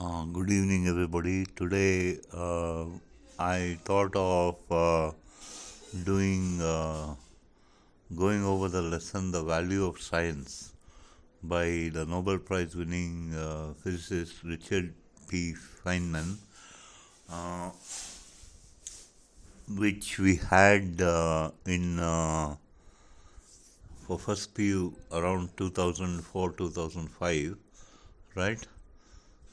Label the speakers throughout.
Speaker 1: Good evening, everybody. Today, I thought of doing going over the lesson "The Value of Science" by the Nobel Prize winning physicist Richard P. Feynman, uh, which we had in for first PU around 2004 2005, right?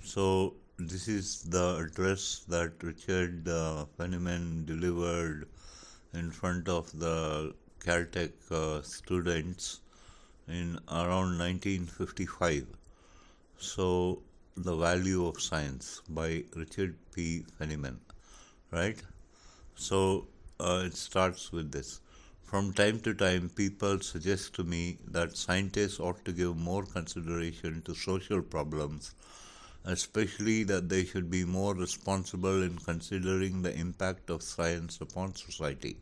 Speaker 1: So this is the address that Richard Feynman delivered in front of the Caltech students in around 1955. So the value of science by Richard P. Feynman, right? So it starts with this. From time to time, people suggest to me that scientists ought to give more consideration to social problems, especially that they should be more responsible in considering the impact of science upon society.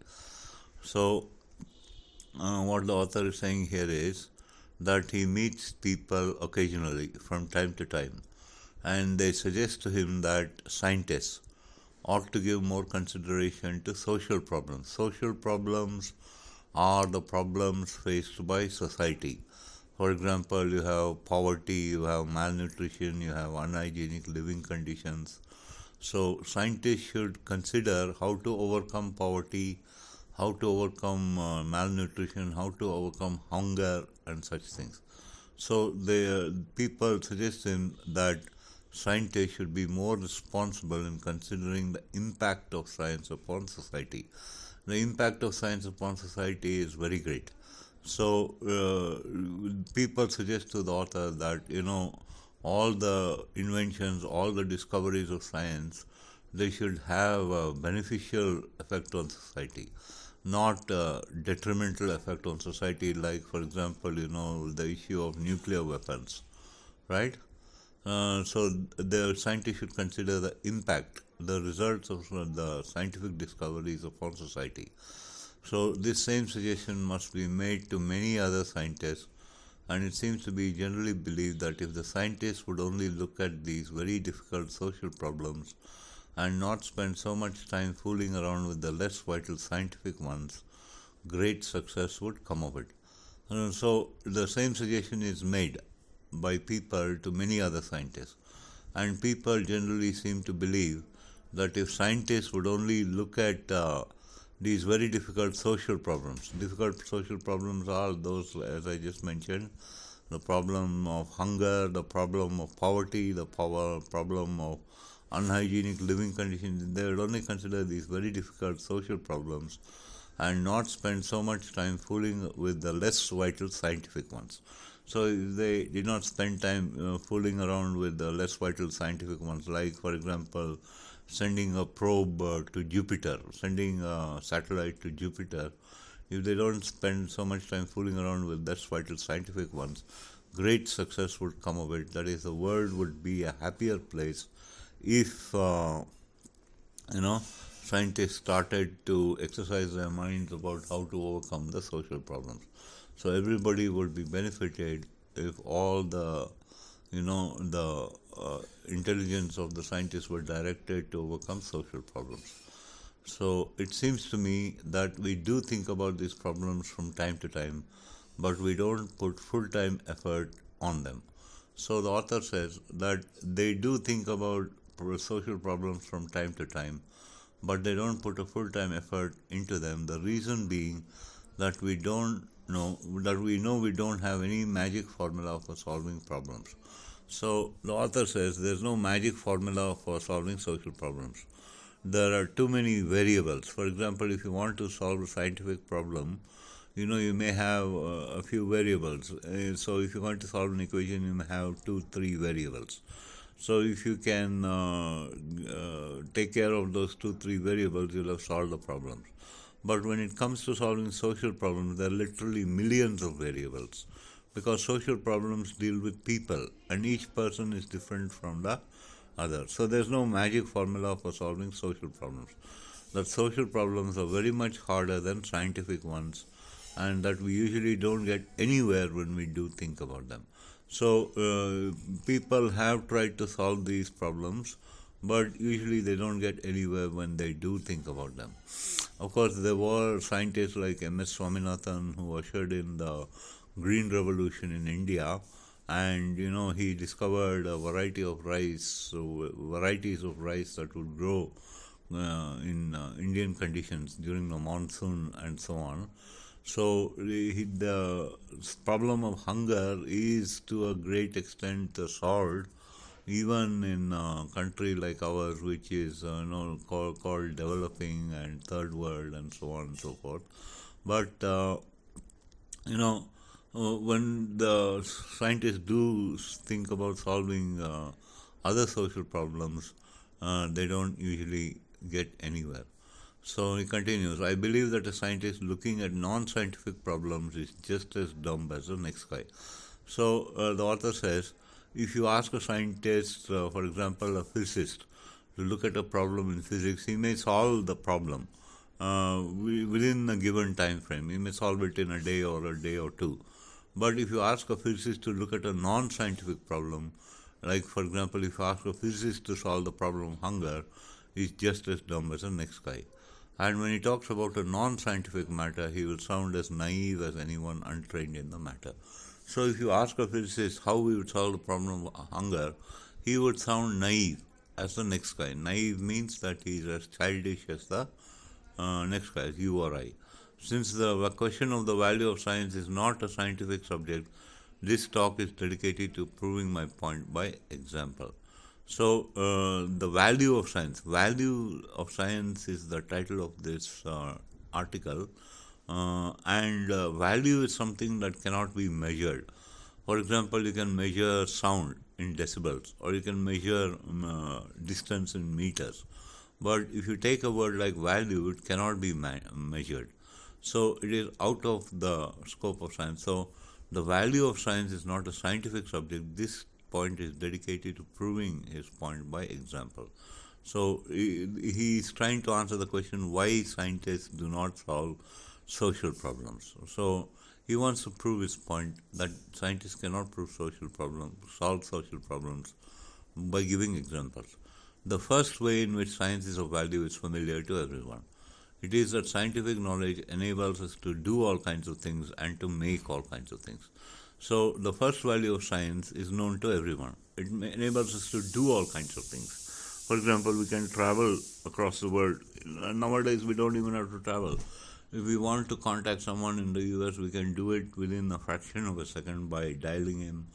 Speaker 1: So, what the author is saying here is that he meets people occasionally from time to time, and they suggest to him that scientists ought to give more consideration to social problems. Social problems are the problems faced by society. For example, you have poverty, you have malnutrition, you have unhygienic living conditions. So, scientists should consider how to overcome poverty, how to overcome malnutrition, how to overcome hunger, and such things. So, the people suggest him that scientists should be more responsible in considering the impact of science upon society. The impact of science upon society is very great. So people suggest to the author that all the inventions, all the discoveries of science, they should have a beneficial effect on society, not a detrimental effect on society. Like for example, the issue of nuclear weapons, right? So the scientists should consider the impact, the results of the scientific discoveries upon society. So this same suggestion must be made to many other scientists, and it seems to be generally believed that if the scientists would only look at these very difficult social problems and not spend so much time fooling around with the less vital scientific ones, great success would come of it. So the same suggestion is made by people to many other scientists, and people generally seem to believe that if scientists would only look at these very difficult social problems. Difficult social problems are those, as I just mentioned, the problem of hunger, the problem of poverty, the problem of unhygienic living conditions. They would only consider these very difficult social problems and not spend so much time fooling with the less vital scientific ones. So if they did not spend time fooling around with the less vital scientific ones, like for example, sending a probe to Jupiter, sending a satellite to Jupiter, if they don't spend so much time fooling around with less vital scientific ones, great success would come of it. That is, the world would be a happier place if scientists started to exercise their minds about how to overcome the social problems. So everybody would be benefited if all the the intelligence of the scientists were directed to overcome social problems. So it seems to me that we do think about these problems from time to time, but we don't put full time effort on them. So the author says that they do think about social problems from time to time, but they don't put a full time effort into them. The reason being that we know we don't have any magic formula for solving problems. So the author says there's no magic formula for solving social problems. There are too many variables. For example, if you want to solve a scientific problem, you may have a few variables. So if you want to solve an equation, you may have 2, 3 variables. So if you can take care of those 2, 3 variables, you'll have solved the problems. But when it comes to solving social problems, there are literally millions of variables, because social problems deal with people and each person is different from the other. So there's no magic formula for solving social problems. That social problems are very much harder than scientific ones, and that we usually don't get anywhere when we do think about them. So people have tried to solve these problems, but usually they don't get anywhere when they do think about them. Of course, there were scientists like M.S. Swaminathan who ushered in the Green Revolution in India, and he discovered a variety of rice, so varieties of rice that would grow in Indian conditions during the monsoon and so on. So the problem of hunger is to a great extent solved, even in a country like ours, which is called developing and third world and so on and so forth. But you know, when the scientists do think about solving other social problems, they don't usually get anywhere. So he continues, I believe that a scientist looking at non scientific problems is just as dumb as the next guy. So the author says, if you ask a scientist, for example, a physicist, to look at a problem in physics, he may solve the problem within a given time frame. He may solve it in a day or a day or two. But if you ask a physicist to look at a non-scientific problem, like for example, if you ask a physicist to solve the problem of hunger, he's just as dumb as the next guy. And when he talks about a non-scientific matter, he will sound as naive as anyone untrained in the matter. So if you ask a physicist how we would solve the problem of hunger, he would sound naive as the next guy. Naive means that he is as childish as the next guy, you or I. Since the question of the value of science is not a scientific subject, this talk is dedicated to proving my point by example. So, the value of science. Value of science is the title of this article, and value is something that cannot be measured. For example, you can measure sound in decibels, or you can measure distance in meters. But if you take a word like value, it cannot be measured. So it is out of the scope of science. So the value of science is not a scientific subject. This point is dedicated to proving his point by example. So he is trying to answer the question why scientists do not solve social problems. So he wants to prove his point that scientists cannot solve social problems by giving examples. The first way in which science is of value is familiar to everyone. It is that scientific knowledge enables us to do all kinds of things and to make all kinds of things. So the first value of science is known to everyone. It enables us to do all kinds of things. For example, we can travel across the world. Nowadays, we don't even have to travel. If we want to contact someone in the US, we can do it within a fraction of a second by dialing him,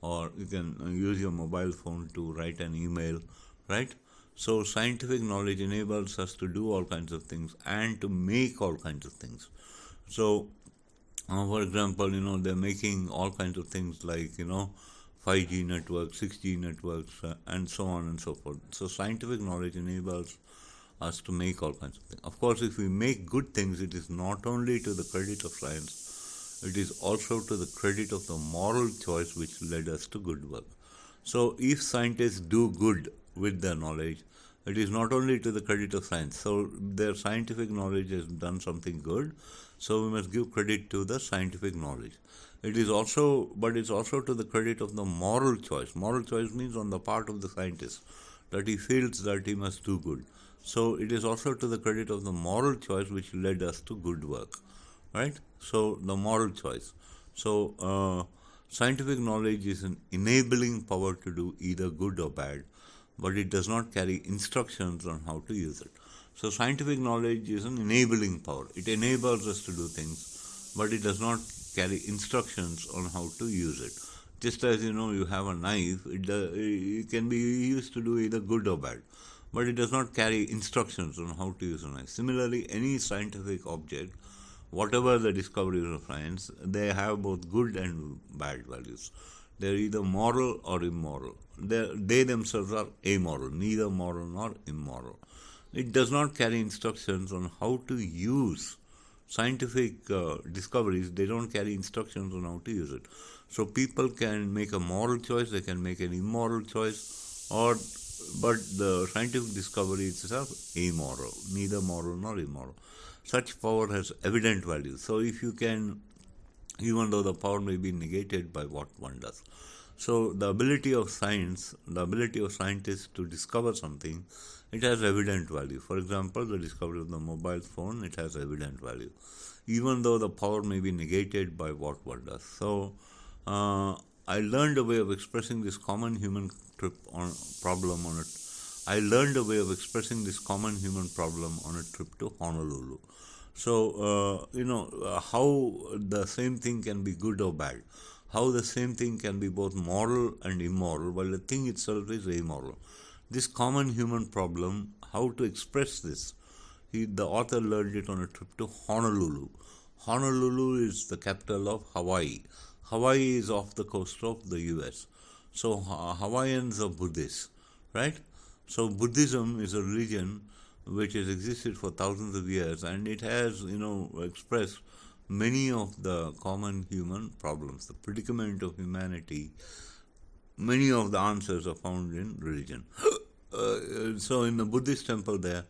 Speaker 1: or you can use your mobile phone to write an email, right? So scientific knowledge enables us to do all kinds of things and to make all kinds of things. So, for example, they're making all kinds of things like 5G networks, 6G networks, and so on and so forth. So scientific knowledge enables us to make all kinds of things. Of course, if we make good things, it is not only to the credit of science, it is also to the credit of the moral choice which led us to good work. So if scientists do good with their knowledge, it is not only to the credit of science. So their scientific knowledge has done something good, so we must give credit to the scientific knowledge. But it's also to the credit of the moral choice. Moral choice means on the part of the scientist that he feels that he must do good. So it is also to the credit of the moral choice which led us to good work, right? So the moral choice. So scientific knowledge is an enabling power to do either good or bad, but it does not carry instructions on how to use it. So scientific knowledge is an enabling power. It enables us to do things, but it does not carry instructions on how to use it. Just as you have a knife, it can be used to do either good or bad, but it does not carry instructions on how to use a knife. Similarly, any scientific object, whatever the discoveries of science, they have both good and bad values. They're either moral or immoral. They themselves are amoral, neither moral nor immoral. It does not carry instructions on how to use scientific discoveries. They don't carry instructions on how to use it. So people can make a moral choice, they can make an immoral choice, but the scientific discovery itself amoral, neither moral nor immoral. Such power has evident value. So if you can, even though the power may be negated by what one does. So the ability of science, the ability of scientists to discover something, it has evident value. For example, the discovery of the mobile phone, it has evident value, even though the power may be negated by what one does. So I learned a way of expressing this common human trip on problem on it. I learned a way of expressing this common human problem on a trip to Honolulu. So, how the same thing can be good or bad, how the same thing can be both moral and immoral, while the thing itself is amoral. This common human problem, how to express this, the author learned it on a trip to Honolulu. Honolulu is the capital of Hawaii. Hawaii is off the coast of the US. So, Hawaiians are Buddhists, right? So, Buddhism is a religion which has existed for thousands of years, and it has, expressed many of the common human problems, the predicament of humanity. Many of the answers are found in religion. So in the Buddhist temple there,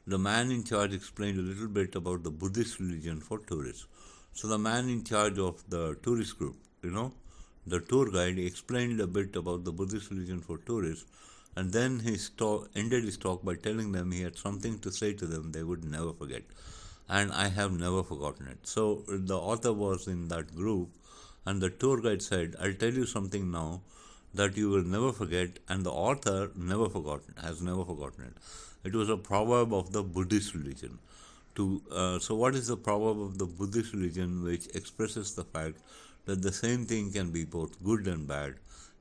Speaker 1: the man in charge explained a little bit about the Buddhist religion for tourists. So the man in charge of the tourist group, the tour guide, explained a bit about the Buddhist religion for tourists, and then he ended his talk by telling them he had something to say to them they would never forget. And I have never forgotten it. So the author was in that group, and the tour guide said, I'll tell you something now that you will never forget, and the author has never forgotten it. It was a proverb of the Buddhist religion. So what is the proverb of the Buddhist religion which expresses the fact that the same thing can be both good and bad?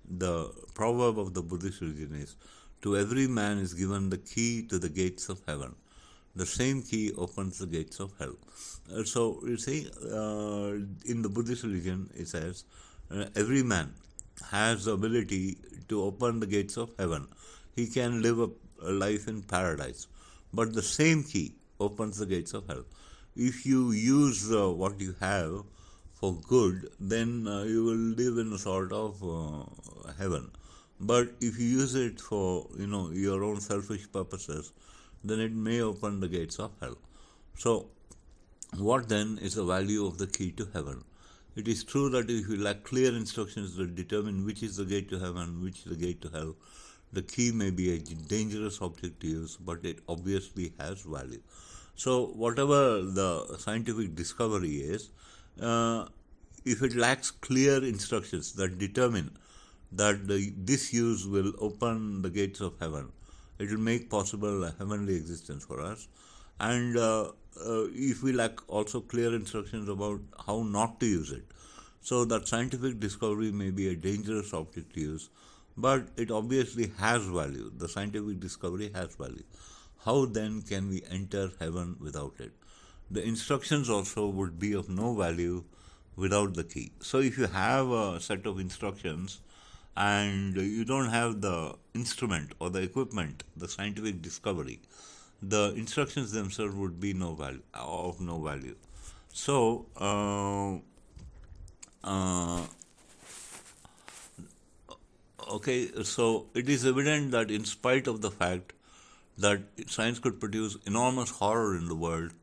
Speaker 1: The proverb of the Buddhist religion is, to every man is given the key to the gates of heaven. The same key opens the gates of hell. So you see, in the Buddhist religion, it says, every man has the ability to open the gates of heaven. He can live a life in paradise. But the same key opens the gates of hell. If you use what you have for good, then you will live in a sort of heaven. But if you use it for your own selfish purposes, then it may open the gates of hell. So, what then is the value of the key to heaven? It is true that if you lack clear instructions that determine which is the gate to heaven, which is the gate to hell, the key may be a dangerous object to use, but it obviously has value. So, whatever the scientific discovery is, if it lacks clear instructions that determine that this use will open the gates of heaven, it will make possible a heavenly existence for us. And if we lack also clear instructions about how not to use it, so that scientific discovery may be a dangerous object to use, but it obviously has value. The scientific discovery has value. How then can we enter heaven without it? The instructions also would be of no value without the key. So if you have a set of instructions and you don't have the instrument or the equipment, the scientific discovery, the instructions themselves would be of no value. So, so it is evident that in spite of the fact that science could produce enormous horror in the world,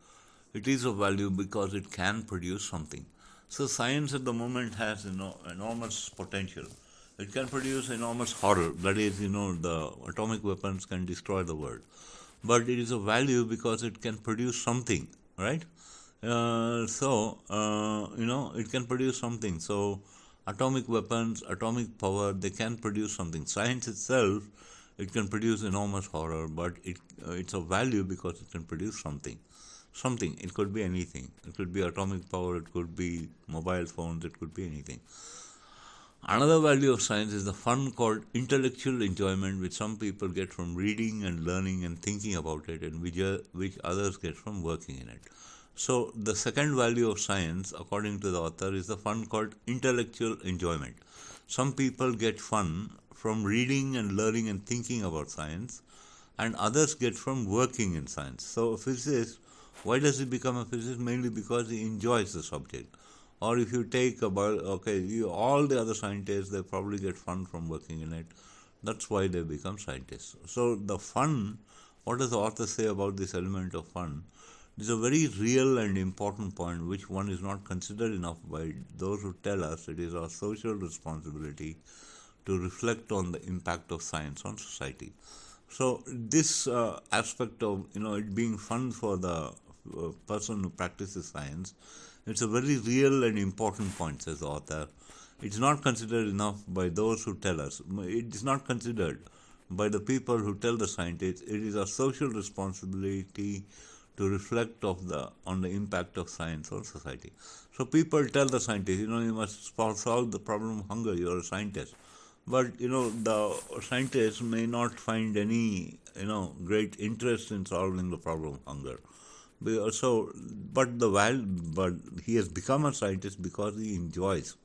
Speaker 1: it is of value because it can produce something. So science at the moment has enormous potential. It can produce enormous horror. That is, the atomic weapons can destroy the world. But it is of value because it can produce something, right? It can produce something. So atomic weapons, atomic power, they can produce something. Science itself, it can produce enormous horror, but it's of value because it can produce something. Something. It could be anything. It could be atomic power, it could be mobile phones, it could be anything. Another value of science is the fun called intellectual enjoyment, which some people get from reading and learning and thinking about it, and which others get from working in it. So the second value of science, according to the author, is the fun called intellectual enjoyment. Some people get fun from reading and learning and thinking about science, and others get from working in science. So a physicist, why does he become a physicist? Mainly because he enjoys the subject. Or if you take all the other scientists, they probably get fun from working in it. That's why they become scientists. So the fun, what does the author say about this element of fun? This is a very real and important point which one is not considered enough by those who tell us it is our social responsibility to reflect on the impact of science on society. So this aspect of it being fun for the person who practices science, it's a very real and important point, says the author. It's not considered enough by those who tell us. It is not considered by the people who tell the scientists. It is our social responsibility to reflect on the impact of science on society. So people tell the scientists, you must solve the problem of hunger. You're a scientist. But the scientists may not find any great interest in solving the problem of hunger. But he has become a scientist because he enjoys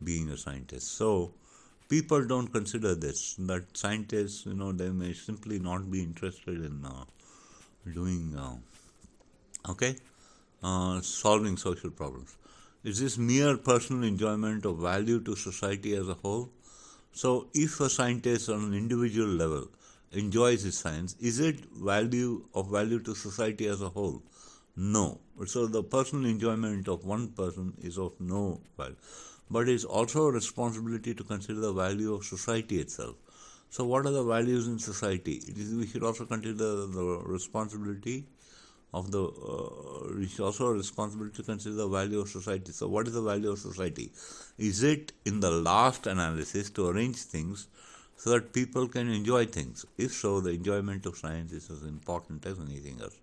Speaker 1: being a scientist. So people don't consider this, that scientists they may simply not be interested in doing solving social problems. Is this mere personal enjoyment of value to society as a whole? So, if a scientist on an individual level enjoys his science, is it value to society as a whole? No. So, the personal enjoyment of one person is of no value. But it's also a responsibility to consider the value of society itself. So, what are the values in society? We should also consider the responsibility of the it's also a responsibility to consider the value of society. So what is the value of society? Is it in the last analysis to arrange things so that people can enjoy things? If so, the enjoyment of science is as important as anything else.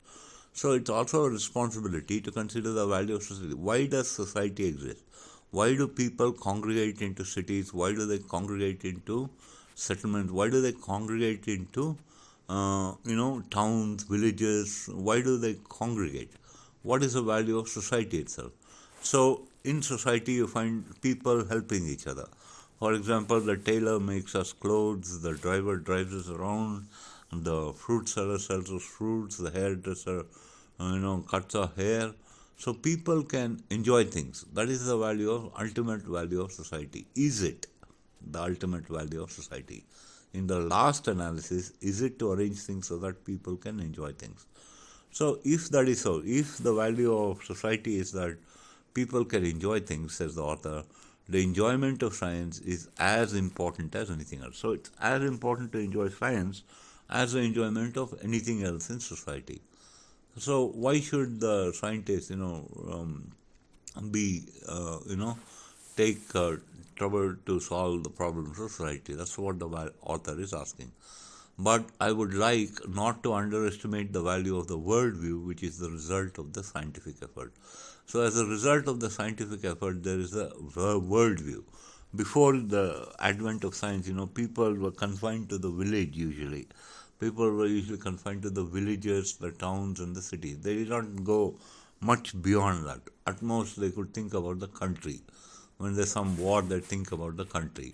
Speaker 1: So it's also a responsibility to consider the value of society. Why does society exist? Why do people congregate into cities? Why do they congregate into settlements? Why do they congregate into towns, villages? Why do they congregate? What is the value of society itself? So, in society, you find people helping each other. For example, the tailor makes us clothes, the driver drives us around, the fruit seller sells us fruits, the hairdresser, cuts our hair. So, people can enjoy things. That is the ultimate value of society. Is it the ultimate value of society? In the last analysis, is it to arrange things so that people can enjoy things? So, if that is so, if the value of society is that people can enjoy things, says the author, the enjoyment of science is as important as anything else. So, it's as important to enjoy science as the enjoyment of anything else in society. So, why should the scientists, take trouble to solve the problems of society? That's what the author is asking. But I would like not to underestimate the value of the worldview, which is the result of the scientific effort. So, as a result of the scientific effort, there is a worldview. Before the advent of science, people were confined to the village usually. People were usually confined to the villages, the towns, and the cities. They did not go much beyond that. At most, they could think about the country. When there's some war, they think about the country.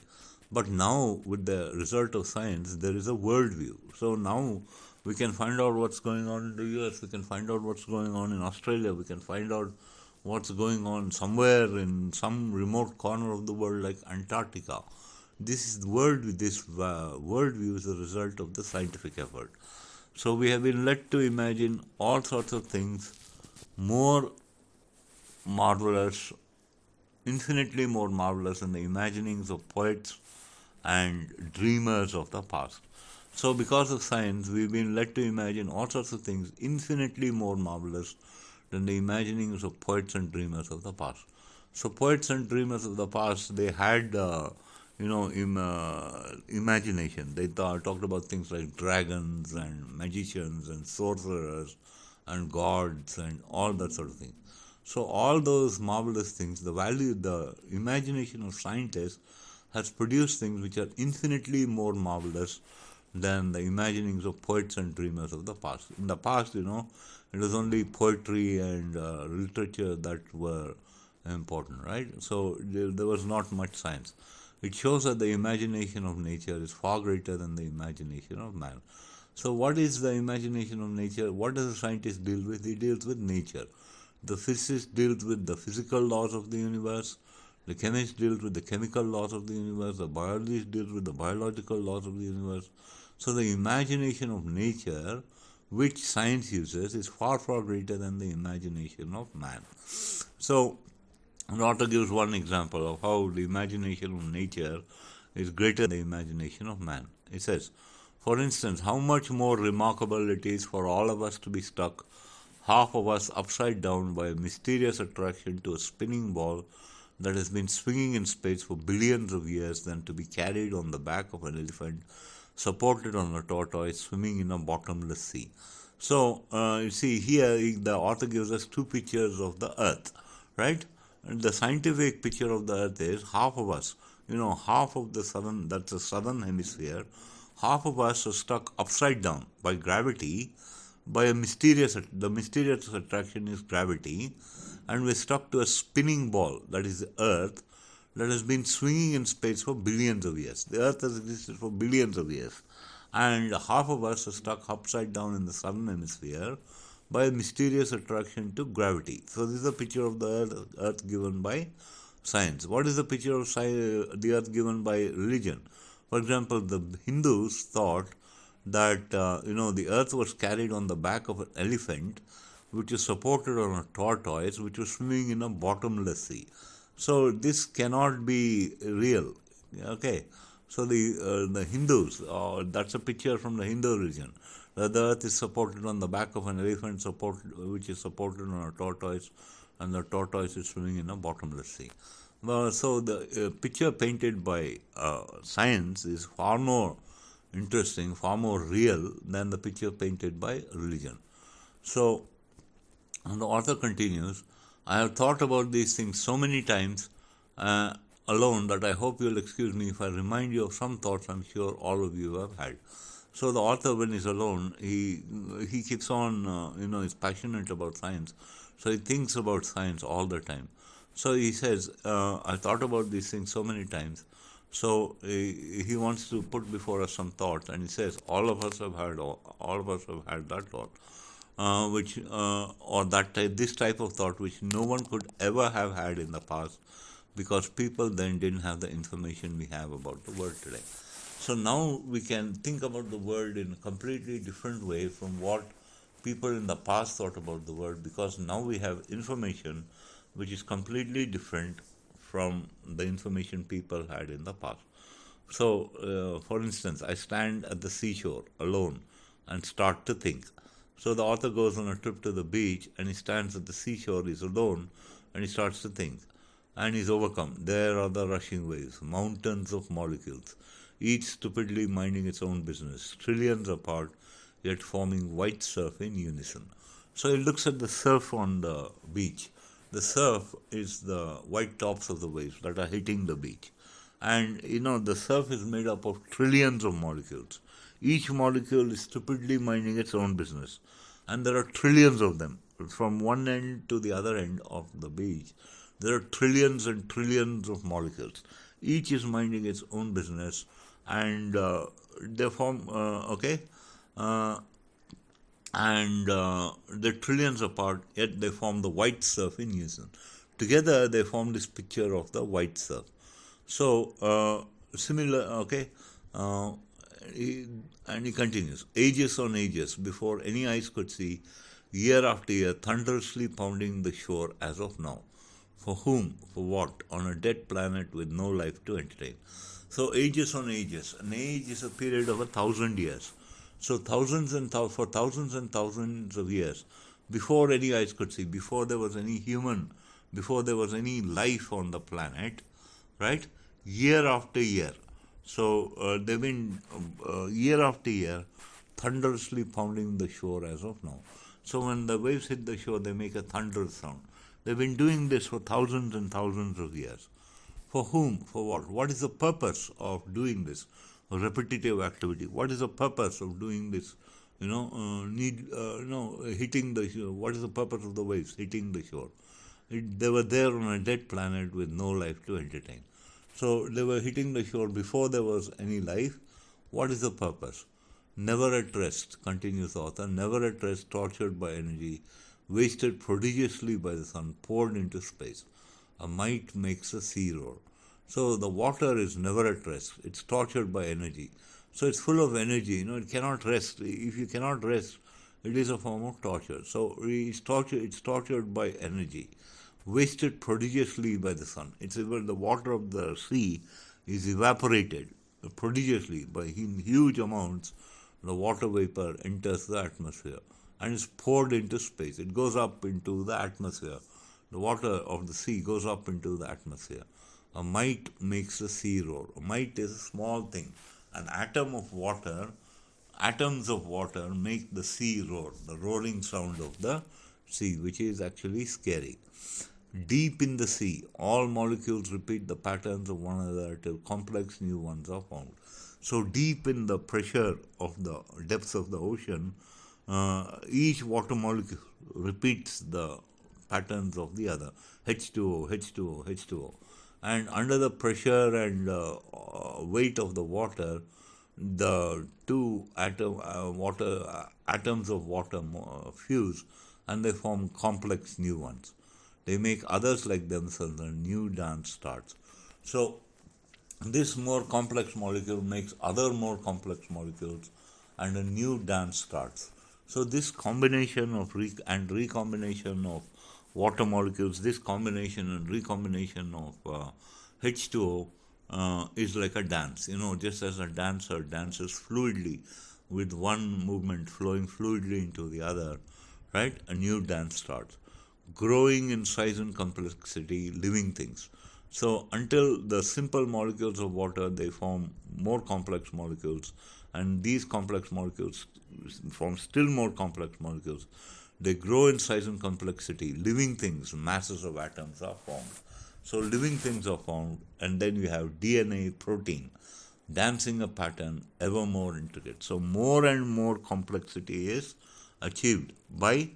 Speaker 1: But now, with the result of science, there is a worldview. So now we can find out what's going on in the US, we can find out what's going on in Australia, we can find out what's going on somewhere in some remote corner of the world like Antarctica. This worldview is a result of the scientific effort. So we have been led to imagine all sorts of things more marvelous, infinitely more marvelous than the imaginings of poets and dreamers of the past. So because of science, we've been led to imagine all sorts of things infinitely more marvelous than the imaginings of poets and dreamers of the past. So poets and dreamers of the past, they had imagination. They talked about things like dragons and magicians and sorcerers and gods and all that sort of thing. So all those marvelous things, the imagination of scientists has produced things which are infinitely more marvelous than the imaginings of poets and dreamers of the past. In the past, it was only poetry and literature that were important, right? So there was not much science. It shows that the imagination of nature is far greater than the imagination of man. So what is the imagination of nature? What does a scientist deal with? He deals with nature. The physicist deals with the physical laws of the universe. The chemist deals with the chemical laws of the universe. The biologist deals with the biological laws of the universe. So the imagination of nature, which science uses, is far, far greater than the imagination of man. So the author gives one example of how the imagination of nature is greater than the imagination of man. It says, for instance, how much more remarkable it is for all of us to be stuck, half of us upside down by a mysterious attraction to a spinning ball that has been swinging in space for billions of years than to be carried on the back of an elephant, supported on a tortoise swimming in a bottomless sea. So, you see, here the author gives us two pictures of the earth, right? And the scientific picture of the earth is half of us, half of the southern, that's the southern hemisphere, half of us are stuck upside down by gravity, by the mysterious attraction is gravity, and we're stuck to a spinning ball, that is the earth, that has been swinging in space for billions of years. The earth has existed for billions of years, and half of us are stuck upside down in the southern hemisphere by a mysterious attraction to gravity. So this is a picture of the earth given by science. What is the picture of the earth given by religion? For example, the Hindus thought that the earth was carried on the back of an elephant, which is supported on a tortoise, which was swimming in a bottomless sea. So this cannot be real. Okay. So the Hindus, that's a picture from the Hindu religion. The earth is supported on the back of an elephant, which is supported on a tortoise, and the tortoise is swimming in a bottomless sea. So the picture painted by science is far more interesting, far more real than the picture painted by religion. So, and the author continues, I have thought about these things so many times alone that I hope you'll excuse me if I remind you of some thoughts I'm sure all of you have had. So the author, when he's alone, he keeps on, he's passionate about science. So he thinks about science all the time. So he says, I thought about these things so many times. So he wants to put before us some thoughts, and he says, all of us have had that thought, this type of thought which no one could ever have had in the past, because people then didn't have the information we have about the world today. So now we can think about the world in a completely different way from what people in the past thought about the world, because now we have information which is completely different from the information people had in the past. So, for instance, I stand at the seashore alone and start to think. So the author goes on a trip to the beach and he stands at the seashore, he's alone, and he starts to think. And he's overcome. There are the rushing waves, mountains of molecules, each stupidly minding its own business, trillions apart, yet forming white surf in unison. So he looks at the surf on the beach. The surf is the white tops of the waves that are hitting the beach. And the surf is made up of trillions of molecules. Each molecule is stupidly minding its own business. And there are trillions of them. From one end to the other end of the beach, there are trillions and trillions of molecules. Each is minding its own business, and they form, they're trillions apart, yet they form the white surf in unison. Together, they form this picture of the white surf. So, and he continues, ages on ages, before any eyes could see, year after year, thunderously pounding the shore as of now. For whom? For what? On a dead planet with no life to entertain. So ages on ages. An age is a period of 1,000 years. So for thousands and thousands of years, before any eyes could see, before there was any human, before there was any life on the planet, right? Year after year. So they've been year after year thunderously pounding the shore as of now. So when the waves hit the shore, they make a thunderous sound. They've been doing this for thousands and thousands of years. For whom? For what? What is the purpose of doing this? A repetitive activity. What is the purpose of doing this? Hitting the shore. What is the purpose of the waves hitting the shore? They were there on a dead planet with no life to entertain. So they were hitting the shore before there was any life. What is the purpose? Never at rest, continues the author, never at rest, tortured by energy, wasted prodigiously by the sun, poured into space. A might makes a sea roar. So the water is never at rest. It's tortured by energy. So it's full of energy. It cannot rest. If you cannot rest, it is a form of torture. So it's tortured by energy, wasted prodigiously by the sun. It's even the water of the sea is evaporated prodigiously by huge amounts. The water vapor enters the atmosphere and is poured into space. It goes up into the atmosphere. The water of the sea goes up into the atmosphere. A mite makes the sea roar. A mite is a small thing. An atom of water, atoms of water make the sea roar, the roaring sound of the sea, which is actually scary. Deep in the sea, all molecules repeat the patterns of one another till complex new ones are found. So, deep in the pressure of the depths of the ocean, each water molecule repeats the patterns of the other, H2O, H2O, H2O. And under the pressure and weight of the water, the two atoms of water fuse and they form complex new ones. They make others like themselves and new dance starts. So this more complex molecule makes other more complex molecules and a new dance starts. So this combination of recombination of water molecules, this combination and recombination of H2O is like a dance. Just as a dancer dances fluidly with one movement flowing fluidly into the other, right? A new dance starts. Growing in size and complexity, living things. So until the simple molecules of water, they form more complex molecules, and these complex molecules form still more complex molecules. They grow in size and complexity. Living things, masses of atoms are formed. So living things are formed, and then you have DNA, protein, dancing a pattern ever more intricate. So more and more complexity is achieved by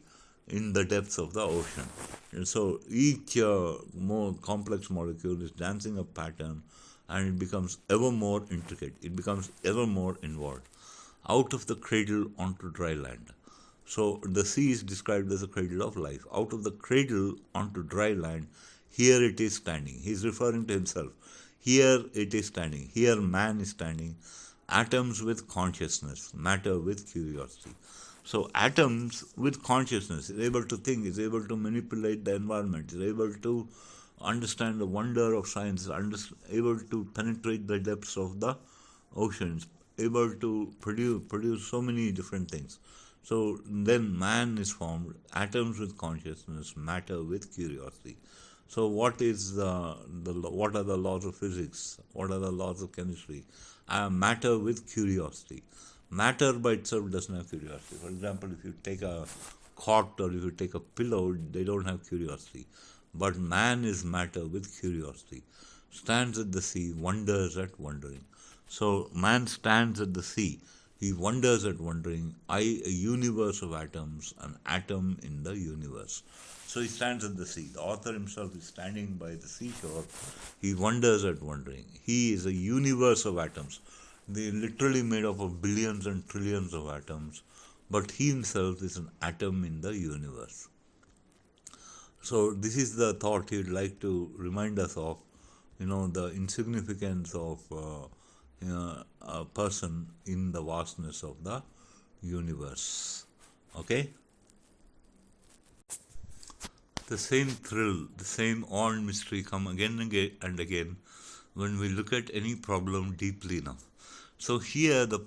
Speaker 1: in the depths of the ocean. And so each more complex molecule is dancing a pattern and it becomes ever more intricate. It becomes ever more involved. Out of the cradle onto dry land. So the sea is described as a cradle of life. Out of the cradle onto dry land, here it is standing. He is referring to himself. Here it is standing. Here man is standing. Atoms with consciousness, matter with curiosity. So atoms with consciousness is able to think, is able to manipulate the environment, is able to understand the wonder of science, able to penetrate the depths of the oceans, able to produce so many different things. So then man is formed, atoms with consciousness, matter with curiosity. So what are the laws of physics? What are the laws of chemistry? Matter with curiosity. Matter by itself doesn't have curiosity. For example, if you take a cot or if you take a pillow, they don't have curiosity. But man is matter with curiosity. Stands at the sea, wonders at wondering. So man stands at the sea. He wonders at wondering, a universe of atoms, an atom in the universe. So he stands at the sea. The author himself is standing by the seashore. He wonders at wondering. He is a universe of atoms. They are literally made up of billions and trillions of atoms, but he himself is an atom in the universe. So this is the thought he would like to remind us of, the insignificance of a person in the vastness of the universe. Okay? The same thrill, the same awe and mystery come again and again when we look at any problem deeply enough. So here the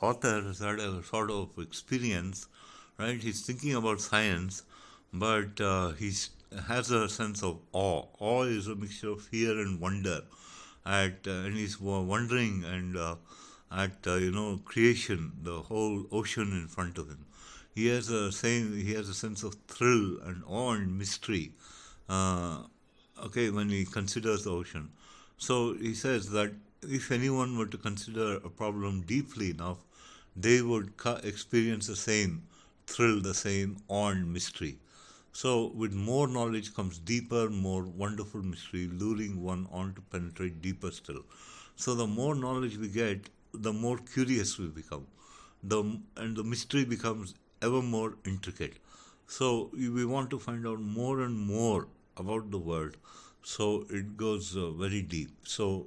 Speaker 1: author has had a sort of experience, right? He's thinking about science, but he has a sense of awe. Awe is a mixture of fear and wonder, and he's wondering and at creation, the whole ocean in front of him. He has a sense of thrill and awe and mystery. When he considers the ocean. So he says that if anyone were to consider a problem deeply enough, they would experience the same thrill, the same awe and mystery. So with more knowledge comes deeper, more wonderful mystery, luring one on to penetrate deeper still. So the more knowledge we get, the more curious we become. And the mystery becomes ever more intricate. So we want to find out more and more about the world. So it goes very deep. So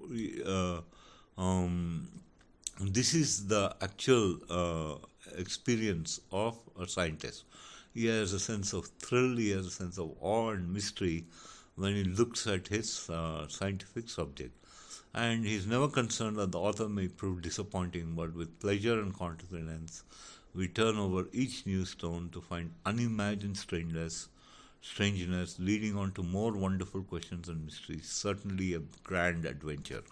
Speaker 1: this is the actual experience of a scientist. He has a sense of thrill, he has a sense of awe and mystery when he looks at his scientific subject. and he is never concerned that the author may prove disappointing, but with pleasure and confidence, we turn over each new stone to find unimagined strangeness leading on to more wonderful questions and mysteries. Certainly a grand adventure.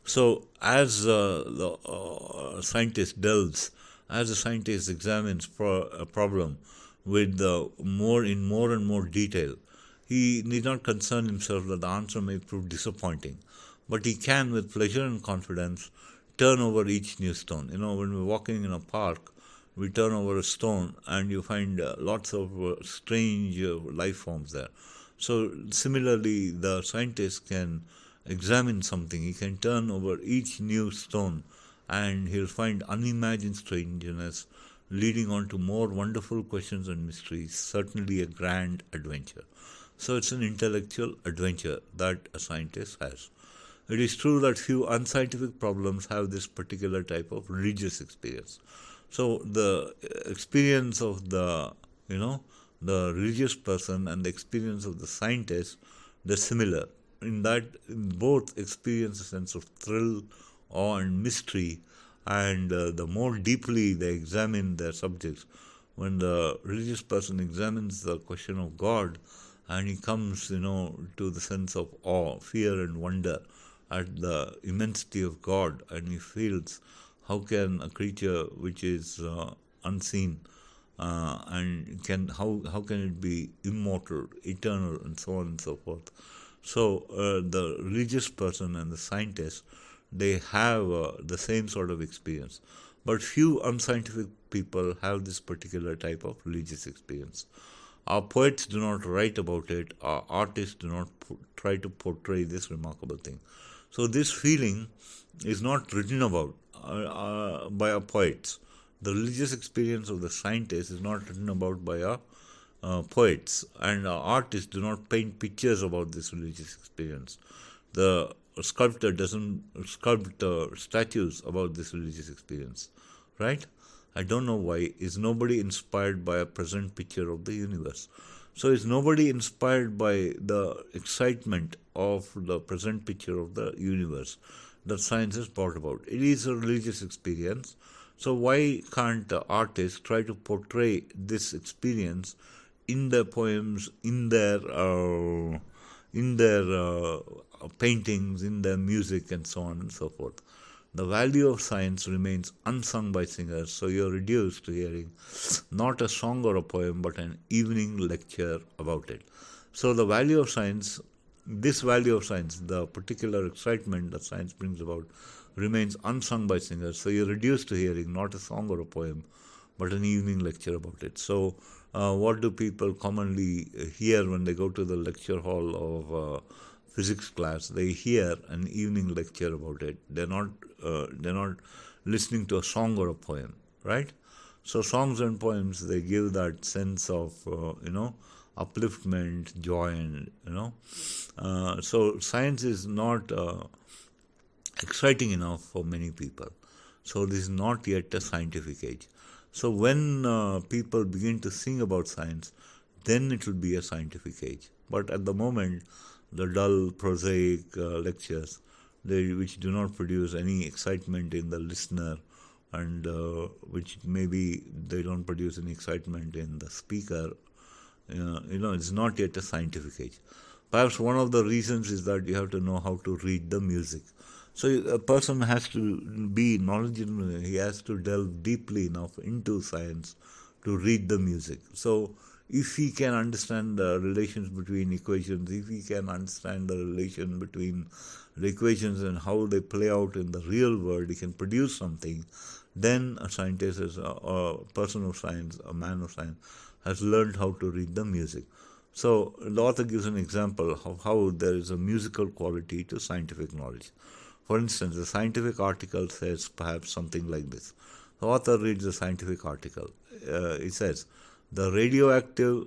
Speaker 1: So, as the scientist delves, as the scientist examines a problem with more and more detail, he need not concern himself that the answer may prove disappointing, but he can, with pleasure and confidence, turn over each new stone. When we're walking in a park, we turn over a stone and you find lots of strange life forms there. So, similarly, the scientist can examine something, he can turn over each new stone and he'll find unimagined strangeness leading on to more wonderful questions and mysteries, certainly a grand adventure. So it's an intellectual adventure that a scientist has. It is true that few unscientific problems have this particular type of religious experience. So the experience of the religious person and the experience of the scientist, they're similar in that both experience a sense of thrill, awe, and mystery, and the more deeply they examine their subjects. When the religious person examines the question of God, and he comes, to the sense of awe, fear, and wonder at the immensity of God, and he feels how can a creature which is unseen and how can it be immortal, eternal, and so on and so forth. So the religious person and the scientist, they have the same sort of experience, but few unscientific people have this particular type of religious experience. Our poets do not write about it. Our artists do not try to portray this remarkable thing. So this feeling is not written about by our poets. The religious experience of the scientist is not written about by our poets, and our artists do not paint pictures about this religious experience. The sculptor doesn't sculpt statues about this religious experience, right? I don't know why. Is nobody inspired by a present picture of the universe? So is nobody inspired by the excitement of the present picture of the universe that science has brought about? It is a religious experience. So why can't artists try to portray this experience in their poems, in their paintings, in their music, and so on and so forth? The value of science remains unsung by singers, so you're reduced to hearing not a song or a poem, but an evening lecture about it. So the value of science, this value of science, the particular excitement that science brings about, remains unsung by singers, so you're reduced to hearing not a song or a poem, but an evening lecture about it. So what do people commonly hear when they go to the lecture hall of physics class? They hear an evening lecture about it. They're not listening to a song or a poem, right? So songs and poems, they give that sense of upliftment, joy, and so science is not exciting enough for many people. So this is not yet a scientific age. So when people begin to sing about science, then it will be a scientific age. But at the moment, the dull, prosaic lectures, which do not produce any excitement in the listener, and which maybe they don't produce any excitement in the speaker, it's not yet a scientific age. Perhaps one of the reasons is that you have to know how to read the music. So a person has to be knowledgeable, he has to delve deeply enough into science to read the music. So if he can understand the relations between equations, if he can understand the relation between the equations and how they play out in the real world, he can produce something, then a scientist, is a person of science, a man of science, has learned how to read the music. So the author gives an example of how there is a musical quality to scientific knowledge. For instance, a scientific article says perhaps something like this. The author reads the scientific article. It says, the radioactive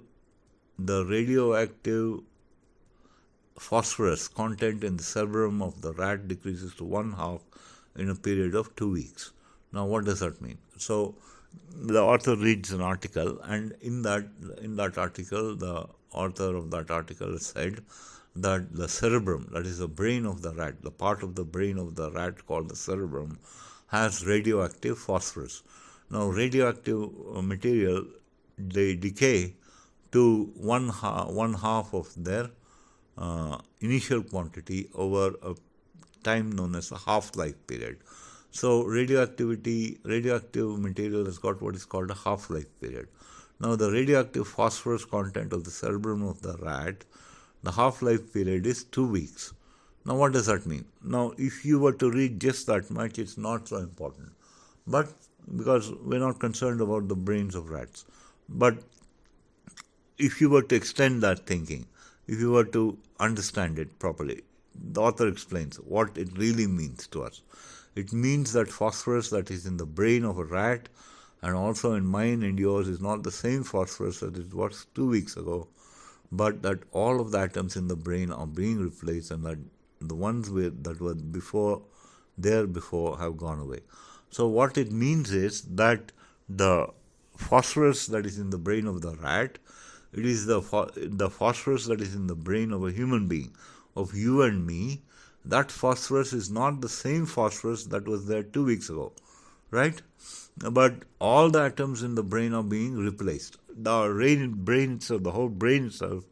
Speaker 1: phosphorus content in the cerebrum of the rat decreases to 1/2 in a period of 2 weeks. Now, what does that mean? So, the author reads an article, and in that article, the author of that article said that the cerebrum, that is the brain of the rat, the part of the brain of the rat called the cerebrum, has radioactive phosphorus. Now, radioactive material, they decay to one half of their initial quantity over a time known as a half-life period. So radioactive material has got what is called a half-life period. Now the radioactive phosphorus content of the cerebrum of the rat, the half-life period is 2 weeks. Now what does that mean? Now if you were to read just that much, it's not so important. But because we're not concerned about the brains of rats. But if you were to extend that thinking, if you were to understand it properly, the author explains what it really means to us. It means that phosphorus that is in the brain of a rat and also in mine and yours is not the same phosphorus that it was 2 weeks ago, but that all of the atoms in the brain are being replaced and that the ones that were before have gone away. So what it means is that the phosphorus that is in the brain of the rat, it is the phosphorus that is in the brain of a human being, of you and me. That phosphorus is not the same phosphorus that was there 2 weeks ago, right? But all the atoms in the brain are being replaced. The brain itself, the whole brain itself,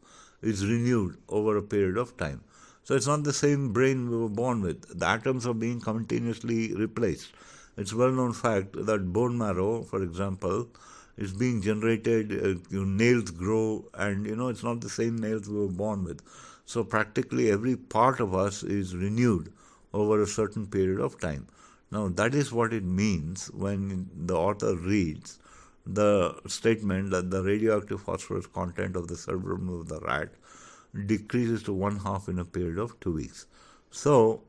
Speaker 1: is renewed over a period of time. So it's not the same brain we were born with. The atoms are being continuously replaced. It's a well-known fact that bone marrow, for example, is being generated, nails grow, and it's not the same nails we were born with. So practically every part of us is renewed over a certain period of time. Now that is what it means when the author reads the statement that the radioactive phosphorus content of the cerebrum of the rat decreases to one half in a period of 2 weeks. So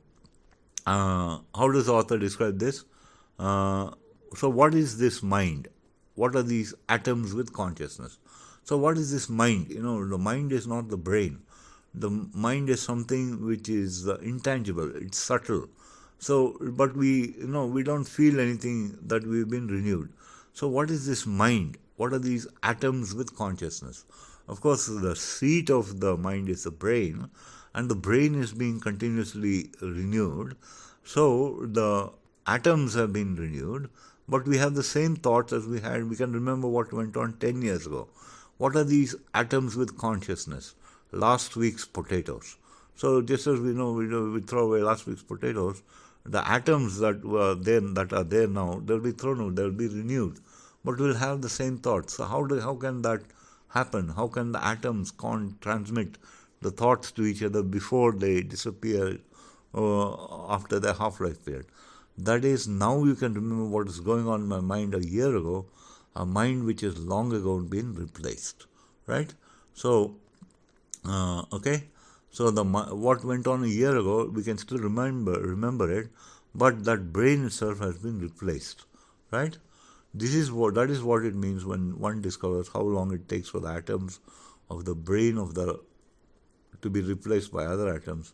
Speaker 1: how does the author describe this? So what is this mind? What are these atoms with consciousness? So what is this mind? The mind is not the brain. The mind is something which is intangible. It's subtle. So, but we don't feel anything that we've been renewed. So what is this mind? What are these atoms with consciousness? Of course, the seat of the mind is the brain, and the brain is being continuously renewed. So the atoms have been renewed, but we have the same thoughts as we had. We can remember what went on 10 years ago. What are these atoms with consciousness? Last week's potatoes. So just as we throw away last week's potatoes, the atoms that were there, that are there now, they'll be thrown out, they'll be renewed. But we'll have the same thoughts. So how can that happen? How can the atoms transmit the thoughts to each other before they disappear after their half-life period? That is, now you can remember what is going on in my mind a year ago, a mind which has long ago been replaced, right? So, okay, so what went on a year ago, we can still remember it, but that brain itself has been replaced, right? That is what it means when one discovers how long it takes for the atoms of the brain to be replaced by other atoms,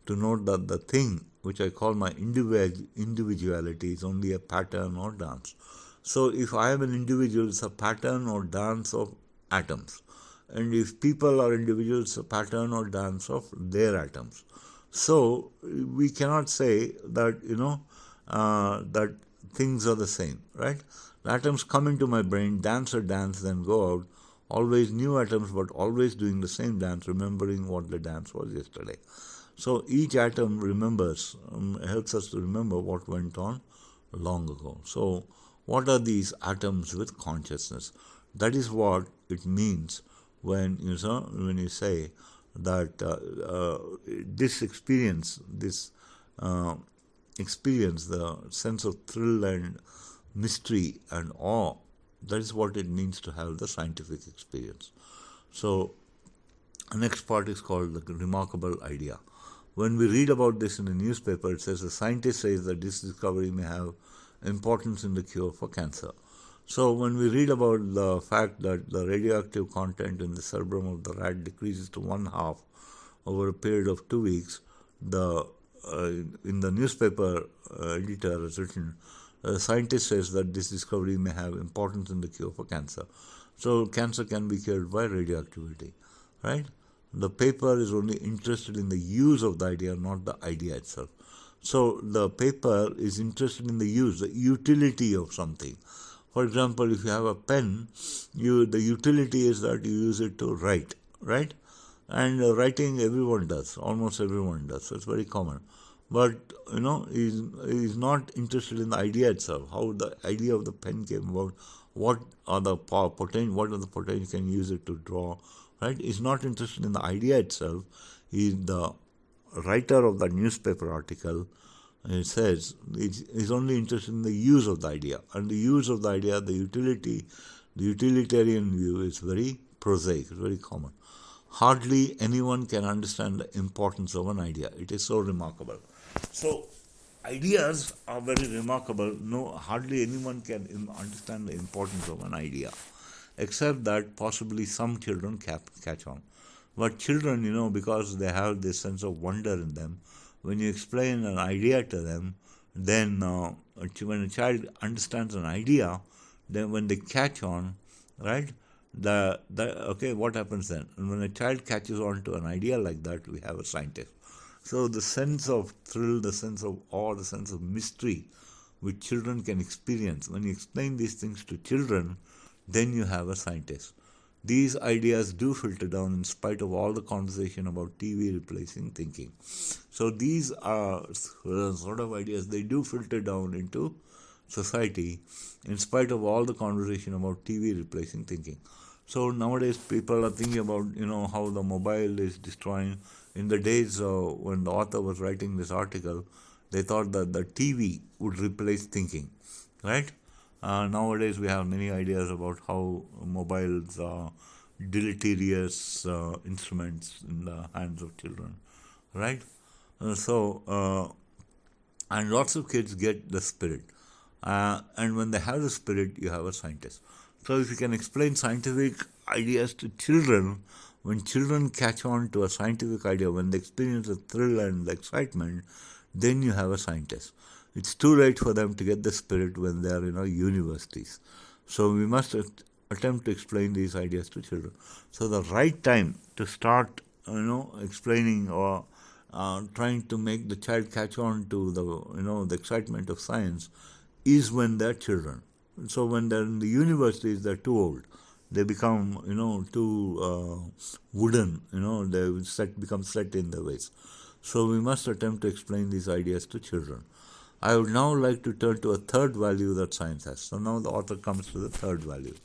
Speaker 1: to note that the thing which I call my individuality is only a pattern or dance. So if I am an individual, it's a pattern or dance of atoms. And if people are individuals, it's a pattern or dance of their atoms. So we cannot say that, that things are the same, right? The atoms come into my brain, dance a dance, then go out. Always new atoms, but always doing the same dance, remembering what the dance was yesterday. So each atom remembers, helps us to remember what went on long ago. So what are these atoms with consciousness? That is what it means when you say that this experience, the sense of thrill and mystery and awe, that is what it means to have the scientific experience. So the next part is called the remarkable idea. When we read about this in the newspaper, it says the scientist says that this discovery may have importance in the cure for cancer. So when we read about the fact that the radioactive content in the cerebrum of the rat decreases to one half over a period of 2 weeks, in the newspaper editor has written, the scientist says that this discovery may have importance in the cure for cancer. So cancer can be cured by radioactivity, right? The paper is only interested in the use of the idea, not the idea itself. So the paper is interested in the use, the utility of something. For example, if you have a pen, the utility is that you use it to write, right? And writing everyone does, almost everyone does. So it's very common. But he's not interested in the idea itself, how the idea of the pen came about, what are the potential you can use it to draw, right? He's not interested in the idea itself. He's the writer of the newspaper article. It says he's only interested in the use of the idea, and the use of the idea, the utilitarian view is very prosaic, it's very common. Hardly anyone can understand the importance of an idea. It is so remarkable. So, ideas are very remarkable. No, hardly anyone can understand the importance of an idea, except that possibly some children catch on. But children, because they have this sense of wonder in them, when you explain an idea to them, then when a child understands an idea, then when they catch on, right? Okay, what happens then? And when a child catches on to an idea like that, we have a scientist. So the sense of thrill, the sense of awe, the sense of mystery which children can experience, when you explain these things to children, then you have a scientist. These ideas do filter down in spite of all the conversation about TV replacing thinking. So these are sort of ideas, they do filter down into society in spite of all the conversation about TV replacing thinking. So nowadays people are thinking about, how the mobile is destroying. In the days when the author was writing this article, they thought that the TV would replace thinking, right? Nowadays we have many ideas about how mobiles are deleterious instruments in the hands of children, right? And lots of kids get the spirit. And when they have the spirit, you have a scientist. So if you can explain scientific ideas to children, when children catch on to a scientific idea, when they experience the thrill and the excitement, then you have a scientist. It's too late for them to get the spirit when they are in universities. So we must attempt to explain these ideas to children. So the right time to start, explaining or trying to make the child catch on to the excitement of science is when they're children. So when they're in the universities, they're too old. They become, too wooden. They become set in their ways. So we must attempt to explain these ideas to children. I would now like to turn to a third value that science has. So now the author comes to the third value.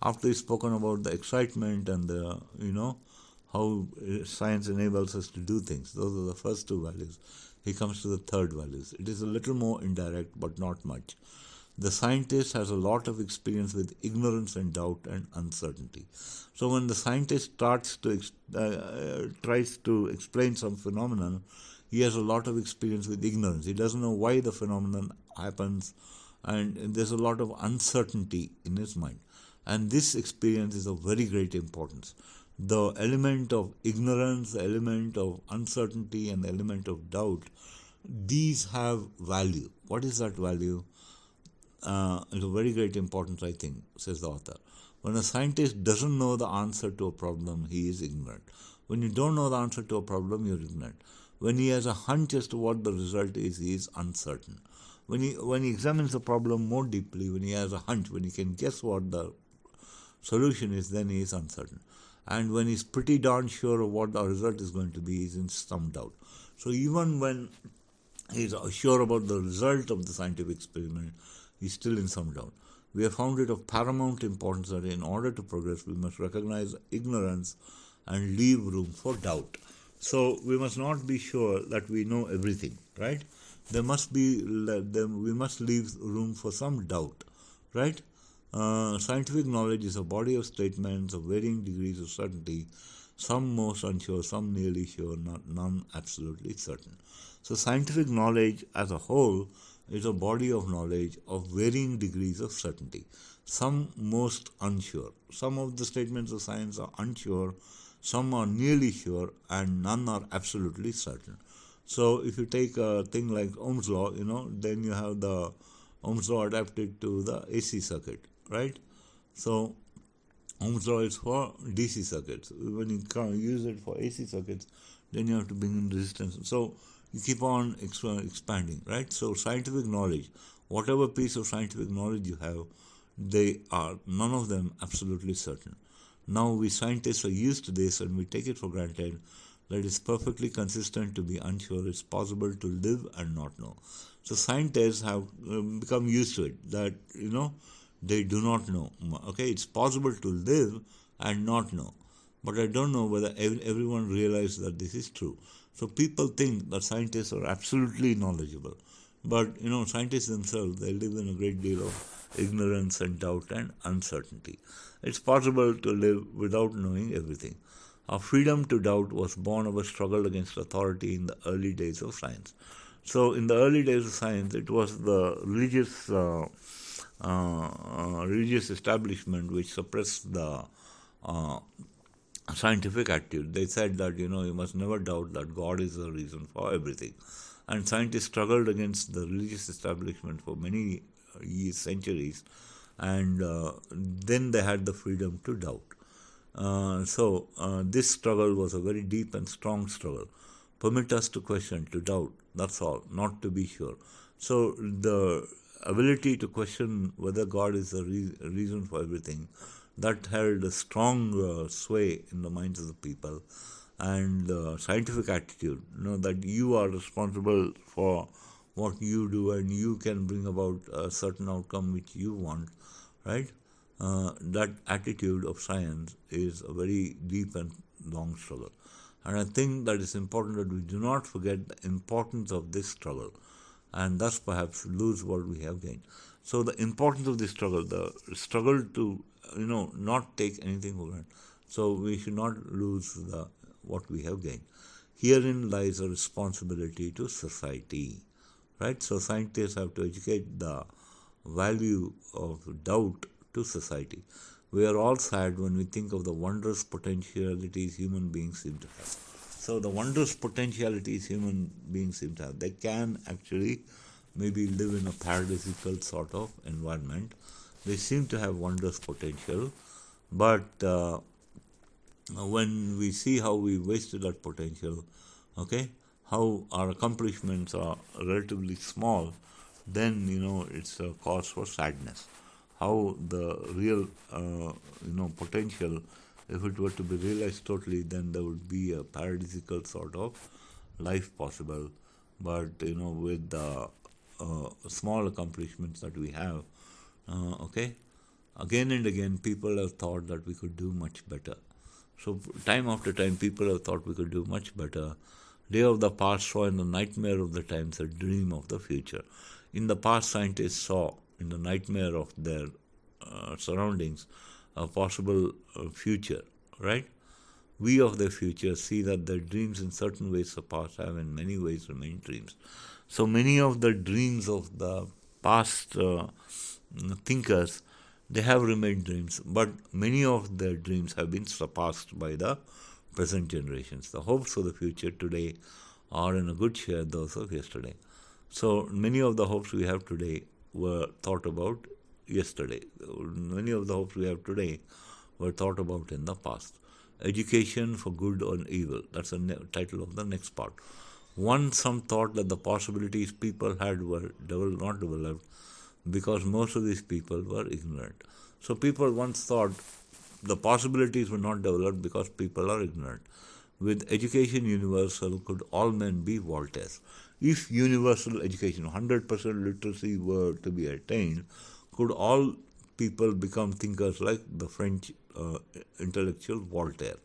Speaker 1: After he's spoken about the excitement and the, how science enables us to do things, those are the first two values. He comes to the third values. It is a little more indirect, but not much. The scientist has a lot of experience with ignorance and doubt and uncertainty. So when the scientist tries to explain some phenomenon, he has a lot of experience with ignorance. He doesn't know why the phenomenon happens, and there's a lot of uncertainty in his mind. And this experience is of very great importance. The element of ignorance, the element of uncertainty, and the element of doubt, these have value. What is that value? It's of very great importance, I think, says the author. When a scientist doesn't know the answer to a problem, he is ignorant. When you don't know the answer to a problem, you're ignorant. When he has a hunch as to what the result is, he is uncertain. When he examines the problem more deeply, when he has a hunch, when he can guess what the solution is, then he is uncertain. And when he's pretty darn sure of what the result is going to be, he's in some doubt. So even when he's sure about the result of the scientific experiment, he's still in some doubt. We have found it of paramount importance that in order to progress, we must recognize ignorance and leave room for doubt. So we must not be sure that we know everything, right? We must leave room for some doubt, right? Scientific knowledge is a body of statements of varying degrees of certainty, some most unsure, some nearly sure, none absolutely certain. So scientific knowledge as a whole is a body of knowledge of varying degrees of certainty, some most unsure. Some of the statements of science are unsure, some are nearly sure, and none are absolutely certain. So if you take a thing like Ohm's law, then you have the Ohm's law adapted to the AC circuit, right? So Ohm's law is for DC circuits. When you can't use it for AC circuits, then you have to bring in resistance. So you keep on expanding, right? So scientific knowledge, whatever piece of scientific knowledge you have, they are none of them absolutely certain. Now we scientists are used to this and we take it for granted that it's perfectly consistent to be unsure. It's possible to live and not know. So scientists have become used to it that they do not know. Okay, it's possible to live and not know, but I don't know whether everyone realizes that this is true. So people think that scientists are absolutely knowledgeable, but scientists themselves, they live in a great deal of ignorance and doubt and uncertainty. It's possible to live without knowing everything. Our freedom to doubt was born of a struggle against authority in the early days of science. So, in the early days of science, it was the religious establishment which suppressed the uh, scientific attitude. They said that you must never doubt that God is the reason for everything, and scientists struggled against the religious establishment for many centuries, and then they had the freedom to doubt. So this struggle was a very deep and strong struggle. Permit us to question, to doubt. That's all, not to be sure. So the ability to question whether God is the reason for everything, that held a strong sway in the minds of the people, and the scientific attitude, that you are responsible for what you do and you can bring about a certain outcome which you want, right? That attitude of science is a very deep and long struggle. And I think that it's important that we do not forget the importance of this struggle and thus perhaps lose what we have gained. So the importance of this struggle, the struggle to not take anything for granted. So we should not lose what we have gained. Herein lies a responsibility to society, right? So scientists have to educate the value of doubt to society. We are all sad when we think of the wondrous potentialities human beings seem to have. So the wondrous potentialities human beings seem to have, they can actually maybe live in a paradisical sort of environment. They seem to have wondrous potential, but when we see how we wasted that potential, okay, how our accomplishments are relatively small, then it's a cause for sadness. How the real potential, if it were to be realized totally, then there would be a paradisical sort of life possible. But with the small accomplishments that we have, okay, again and again people have thought that we could do much better. So time after time people have thought we could do much better. Day of the past saw in the nightmare of the times a dream of the future. In the past, scientists saw in the nightmare of their surroundings a possible future, right? We of their future see that their dreams in certain ways surpass have in many ways remained dreams. So many of the dreams of the past thinkers, they have remained dreams, but many of their dreams have been surpassed by the present generations. The hopes of the future today are in a good share those of yesterday. So many of the hopes we have today were thought about yesterday. Many of the hopes we have today were thought about in the past. Education for good or evil. That's the title of the next part. Once some thought that the possibilities people had were not developed because most of these people were ignorant. So people once thought the possibilities were not developed because people are ignorant. With education universal, could all men be Voltaires? If universal education, 100% literacy were to be attained, could all people become thinkers like the French intellectual Voltaire?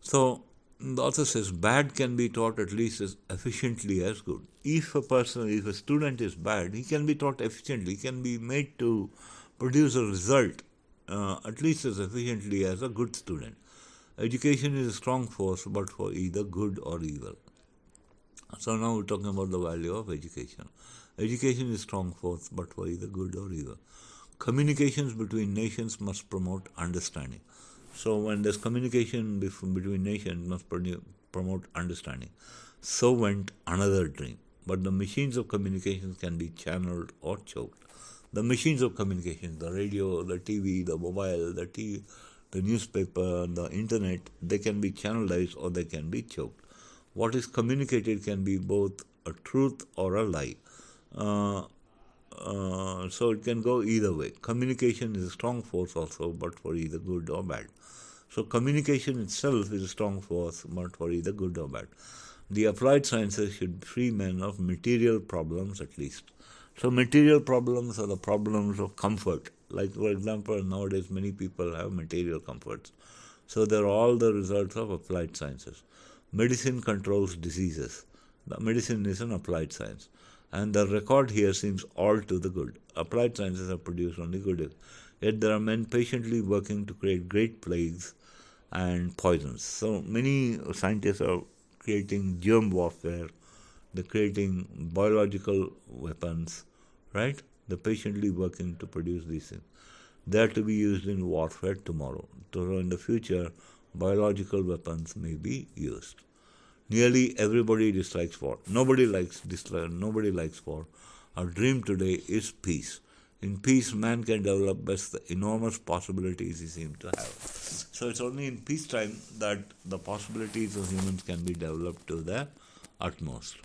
Speaker 1: So the author says bad can be taught at least as efficiently as good. If a student is bad, he can be taught efficiently. He can be made to produce a result at least as efficiently as a good student. Education is a strong force, but for either good or evil. So now we're talking about the value of education. Education is a strong force, but for either good or evil. Communications between nations must promote understanding. So when there's communication between nations, must promote understanding. So went another dream. But the machines of communications can be channeled or choked. The machines of communication, the radio, the TV, the mobile, the newspaper, the internet, they can be channelized or they can be choked. What is communicated can be both a truth or a lie. Uh, so it can go either way. Communication is a strong force also, but for either good or bad. So communication itself is a strong force, but for either good or bad. The applied sciences should free men of material problems at least. So material problems are the problems of comfort. Like for example, nowadays many people have material comforts. So they're all the results of applied sciences. Medicine controls diseases. The medicine is an applied science. And the record here seems all to the good. Applied sciences have produced only good. Yet there are men patiently working to create great plagues and poisons. So many scientists are creating germ warfare, they're creating biological weapons, right? They're patiently working to produce these things. They are to be used in warfare tomorrow. So in the future, biological weapons may be used. Nearly everybody dislikes war. Nobody likes war. Our dream today is peace. In peace, man can develop best the enormous possibilities he seems to have. So it's only in peacetime that the possibilities of humans can be developed to their utmost.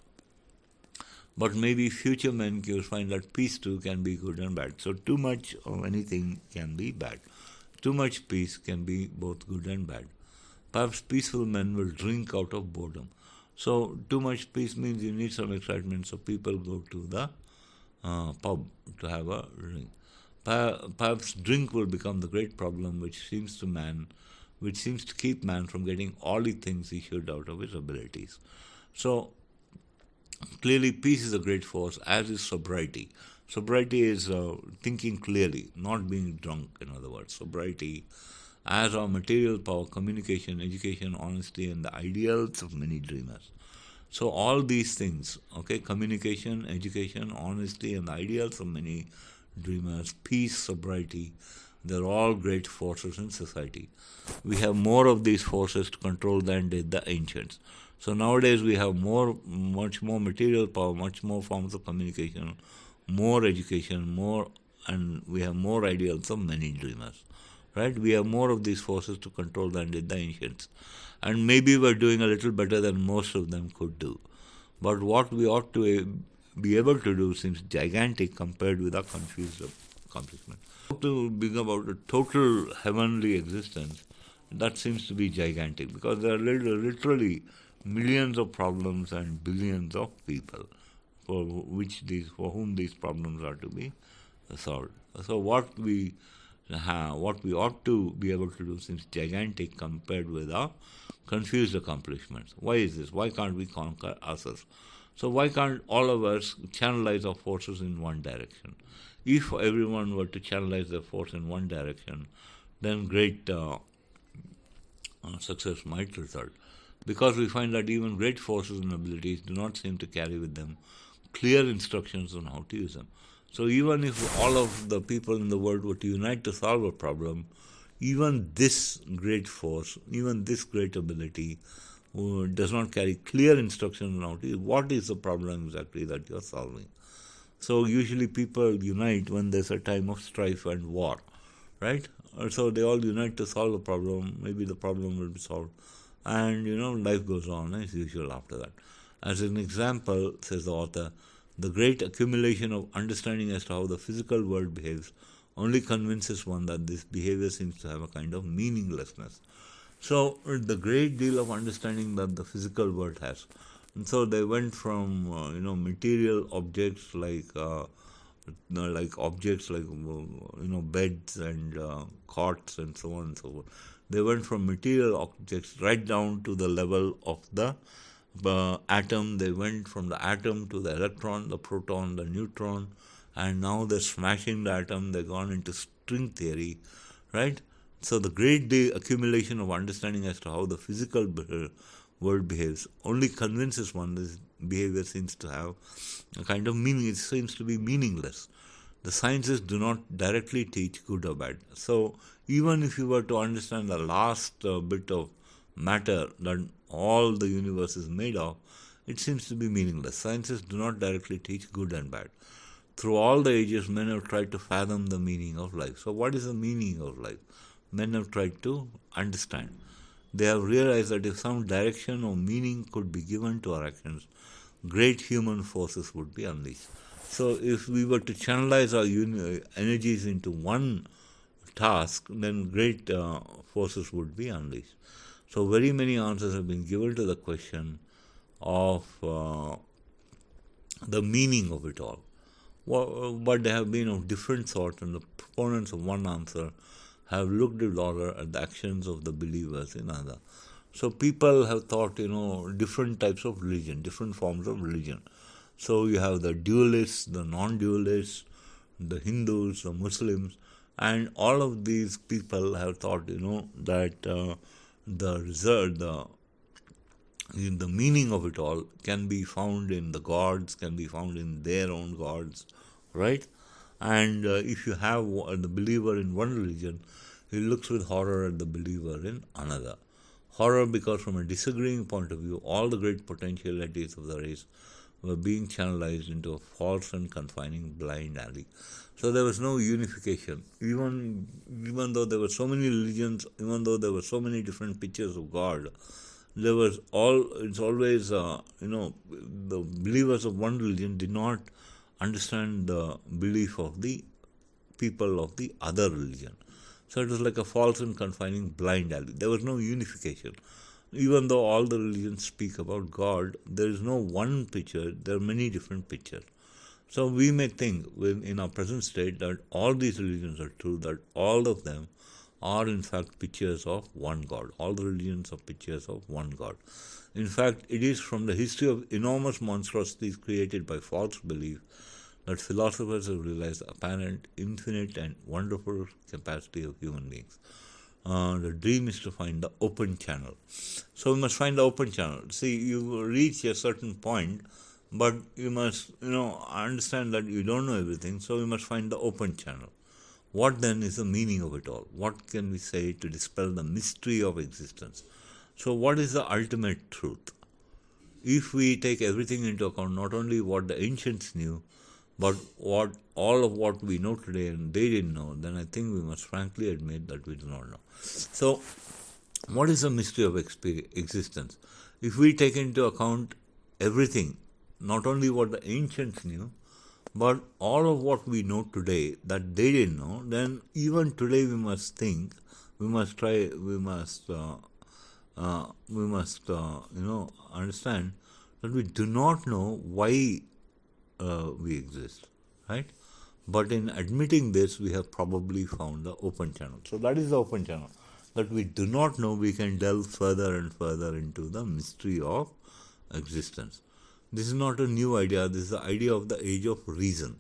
Speaker 1: But maybe future men will find that peace too can be good and bad. So too much of anything can be bad. Too much peace can be both good and bad. Perhaps peaceful men will drink out of boredom. So too much peace means you need some excitement, so people go to the pub to have a drink. Perhaps drink will become the great problem which seems to keep man from getting all he thinks he should out of his abilities. So clearly peace is a great force, as is sobriety. Sobriety is thinking clearly, not being drunk, in other words. Sobriety, as are material power, communication, education, honesty, and the ideals of many dreamers. So all these things, okay, communication, education, honesty, and the ideals of many dreamers, peace, sobriety, they're all great forces in society. We have more of these forces to control than did the ancients. So nowadays we have much more material power, much more forms of communication, more education, and we have more ideals of many dreamers. Right? We have more of these forces to control than did the ancients. And maybe we're doing a little better than most of them could do. But what we ought to be able to do seems gigantic compared with our confused accomplishment. To bring about a total heavenly existence, that seems to be gigantic because there are literally millions of problems and billions of people for whom these problems are to be solved. So what we ought to be able to do seems gigantic compared with our confused accomplishments. Why is this? Why can't we conquer ourselves? So why can't all of us channelize our forces in one direction? If everyone were to channelize their force in one direction, then great success might result. Because we find that even great forces and abilities do not seem to carry with them clear instructions on how to use them. So even if all of the people in the world were to unite to solve a problem, even this great force, even this great ability does not carry clear instructions on how to use. What is the problem exactly that you are solving? So usually people unite when there's a time of strife and war, right? So they all unite to solve a problem. Maybe the problem will be solved. And, life goes on as usual after that. As an example, says the author, the great accumulation of understanding as to how the physical world behaves only convinces one that this behavior seems to have a kind of meaninglessness. So the great deal of understanding that the physical world has. And so they went from, material objects like beds and cots and so on and so forth. They went from material objects right down to the level of the atom. They went from the atom to the electron, the proton, the neutron, and now they're smashing the atom. They've gone into string theory, right? So the great accumulation of understanding as to how the physical world behaves only convinces one this behavior seems to have a kind of meaning. It seems to be meaningless. The sciences do not directly teach good or bad. So even if you were to understand the last bit of matter that all the universe is made of, it seems to be meaningless. Sciences do not directly teach good and bad. through all the ages, men have tried to fathom the meaning of life. So, what is the meaning of life? Men have tried to understand. They have realized that if some direction or meaning could be given to our actions, great human forces would be unleashed. So, if we were to channelize our energies into one task, then great forces would be unleashed. So, very many answers have been given to the question of the meaning of it all. But they have been of different sort, and the proponents of one answer have looked with horror at the actions of the believers in another. So people have thought, different types of religion, different forms of religion. So you have the dualists, the non-dualists, the Hindus, the Muslims, and all of these people have thought, that the result, the meaning of it all can be found in the gods, can be found in their own gods, right? And if you have the believer in one religion, he looks with horror at the believer in another. Horror because from a disagreeing point of view, all the great potentialities of the race were being channelized into a false and confining blind alley. So there was no unification. Even though there were so many religions, even though there were so many different pictures of God, there was it's always, the believers of one religion did not understand the belief of the people of the other religion. So it was like a false and confining blind alley. There was no unification. Even though all the religions speak about God, there is no one picture, there are many different pictures. So we may think in our present state that all these religions are true, that all of them are in fact pictures of one God. All the religions are pictures of one God. In fact, it is from the history of enormous monstrosities created by false belief that philosophers have realized the apparent, infinite and wonderful capacity of human beings. The dream is to find the open channel. So we must find the open channel. See, you reach a certain point, but you must, understand that you don't know everything, so we must find the open channel. What then is the meaning of it all? What can we say to dispel the mystery of existence? So what is the ultimate truth? If we take everything into account, not only what the ancients knew, but all of what we know today and they didn't know, then I think we must frankly admit that we do not know. So, what is the mystery of existence? If we take into account everything, not only what the ancients knew, but all of what we know today that they didn't know, then even today we must think, we must try, we must understand that we do not know why we exist, right? But in admitting this, we have probably found the open channel. So that is the open channel. That we do not know, we can delve further and further into the mystery of existence. This is not a new idea, this is the idea of the age of reason.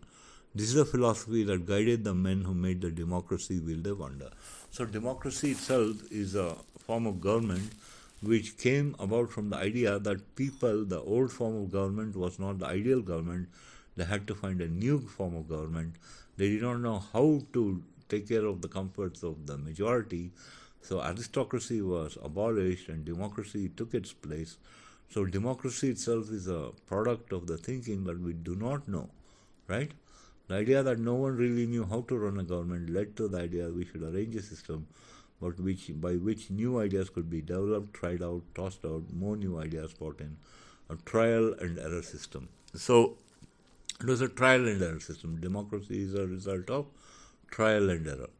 Speaker 1: This is a philosophy that guided the men who made the democracy wield a wonder. So democracy itself is a form of government which came about from the idea that people, the old form of government was not the ideal government. They had to find a new form of government. They did not know how to take care of the comforts of the majority. So aristocracy was abolished and democracy took its place. So democracy itself is a product of the thinking that we do not know, right? The idea that no one really knew how to run a government led to the idea we should arrange a system by which new ideas could be developed, tried out, tossed out, more new ideas brought in, a trial and error system. So it was a trial and error system. Democracy is a result of trial and error.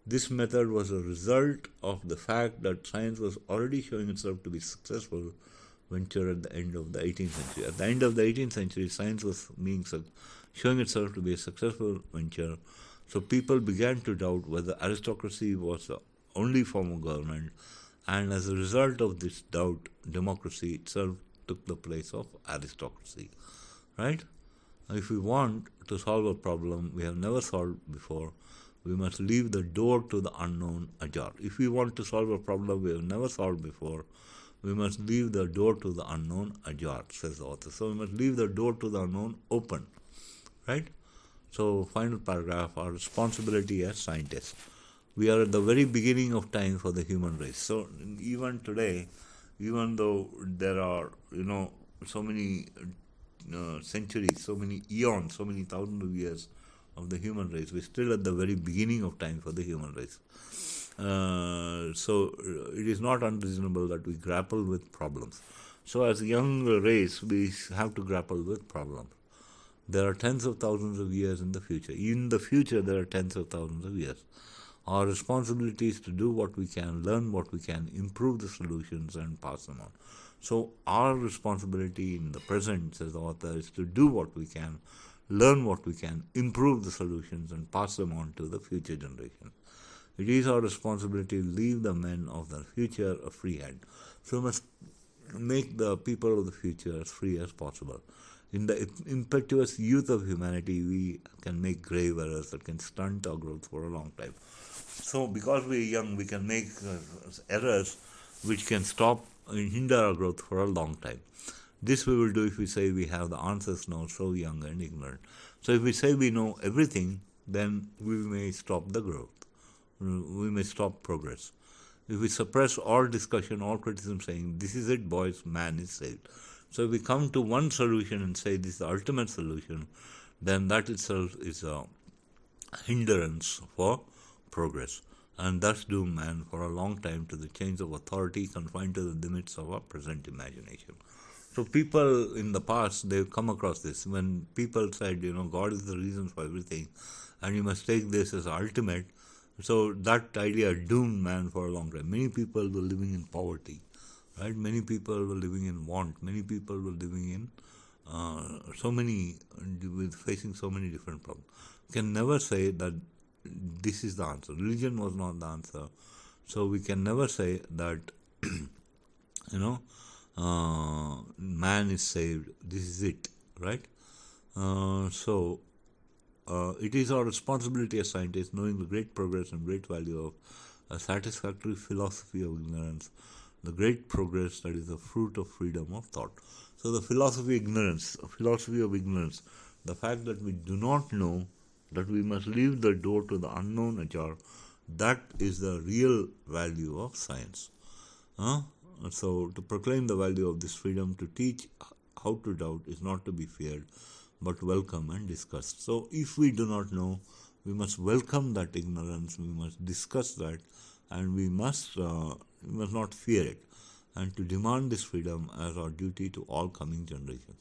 Speaker 1: This method was a result of the fact that science was already showing itself to be successful venture at the end of the 18th century. At the end of the 18th century, science was showing itself to be a successful venture. So people began to doubt whether aristocracy was the only form of government, and as a result of this doubt, democracy itself took the place of aristocracy, right? If we want to solve a problem we have never solved before, we must leave the door to the unknown ajar. If we want to solve a problem we have never solved before, we must leave the door to the unknown ajar, says the author. So we must leave the door to the unknown open, right? So final paragraph, our responsibility as scientists. We are at the very beginning of time for the human race. So even today, even though there are, so many centuries, so many eons, so many thousands of years of the human race. We're still at the very beginning of time for the human race. So it is not unreasonable that we grapple with problems. So as a young race, we have to grapple with problems. There are tens of thousands of years in the future. In the future, there are tens of thousands of years. Our responsibility is to do what we can, learn what we can, improve the solutions, and pass them on. So our responsibility in the present, says the author, is to do what we can, learn what we can, improve the solutions, and pass them on to the future generation. It is our responsibility to leave the men of the future a free hand. So we must make the people of the future as free as possible. In the impetuous youth of humanity, we can make grave errors that can stunt our growth for a long time. So because we are young, we can make errors which can stop and hinder our growth for a long time. This we will do if we say we have the answers now, so young and ignorant. So if we say we know everything, then we may stop the growth. We may stop progress. If we suppress all discussion, all criticism, saying, this is it, boys, man is saved. So if we come to one solution and say this is the ultimate solution, then that itself is a hindrance for progress, and thus doom man for a long time to the chains of authority confined to the limits of our present imagination. So people in the past, they've come across this. When people said, God is the reason for everything, and you must take this as ultimate, so that idea doomed man for a long time. Many people were living in poverty. Right? Many people were living in want. Many people were living in facing so many different problems. We can never say that this is the answer. Religion was not the answer. So we can never say that, man is saved. This is it, right? It is our responsibility as scientists, knowing the great progress and great value of a satisfactory philosophy of ignorance, the great progress that is the fruit of freedom of thought. So the philosophy of ignorance, the fact that we do not know, that we must leave the door to the unknown ajar, that is the real value of science. So to proclaim the value of this freedom, to teach how to doubt is not to be feared, but welcome and discussed. So if we do not know, we must welcome that ignorance, we must discuss that, and we must not fear it, and to demand this freedom as our duty to all coming generations.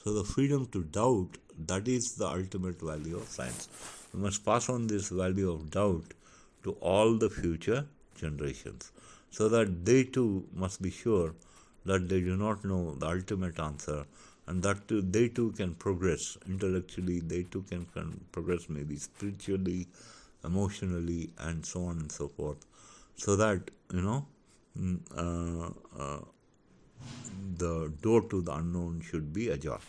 Speaker 1: So the freedom to doubt, that is the ultimate value of science. We must pass on this value of doubt to all the future generations, so that they too must be sure that they do not know the ultimate answer, and that they too can progress intellectually, they too can progress maybe spiritually, emotionally, and so on and so forth, so that, the door to the unknown should be ajar.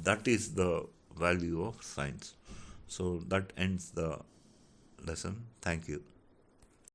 Speaker 1: That is the value of science. So that ends the lesson. Thank you.